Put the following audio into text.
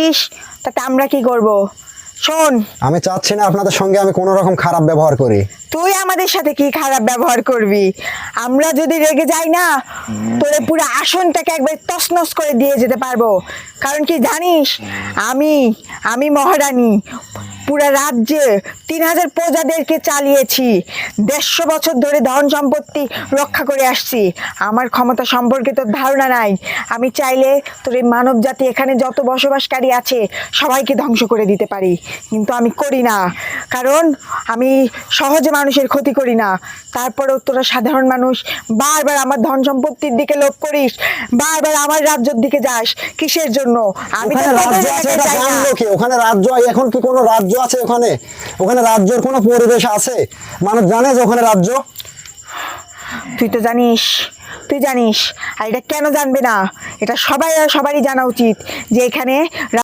ইস, তাতে আমরা কি করব? শোন, আমি চাচ্ছি না আপনাদের সঙ্গে আমি কোনো রকম খারাপ ব্যবহার করি। তুই আমাদের সাথে কি খারাপ ব্যবহার করবি? আমরা যদি রেগে যাই না, তোরে পুরো আসনটাকে একবার তছনছ করে দিয়ে যেতে পারবো। কারণ কি জানিস, আমি আমি মহারানী, পুরা রাজ্যে 3000 প্রজাদেরকে চালিয়েছি, 150 বছর ধরে ধন সম্পত্তি রক্ষা করে আসছি। আমার ক্ষমতা সম্পর্কে তোর ধারণা নাই। আমি চাইলে তোর এই মানব জাতি এখানে যত বসবাসকারী আছে সবাইকে ধ্বংস করে দিতে পারি, কিন্তু আমি করি না। কারণ আমি সহজে মানুষের ক্ষতি করি না। তারপরেও তোরা সাধারণ মানুষ বারবার আমার ধন সম্পত্তির দিকে লোভ করিস, বারবার আমার রাজ্যের দিকে যাস, কিসের জন্য? আমি তো ওখানে তোদের রাজ্য আছে এলাকায় এটা যাই না। জানলো কি? ওখানে রাজ্য, এখন কি কোনো রাজ্য আছে ওখানে? ওখানে রাজ্যের কোনো পরিবেশ আছে? মানুষ জানে যে ওখানে রাজ্য? তুই তো জানিস, তুই জানিস। আর এটা কেন জানবে না? এটা সবারই জানা উচিত যে এখানে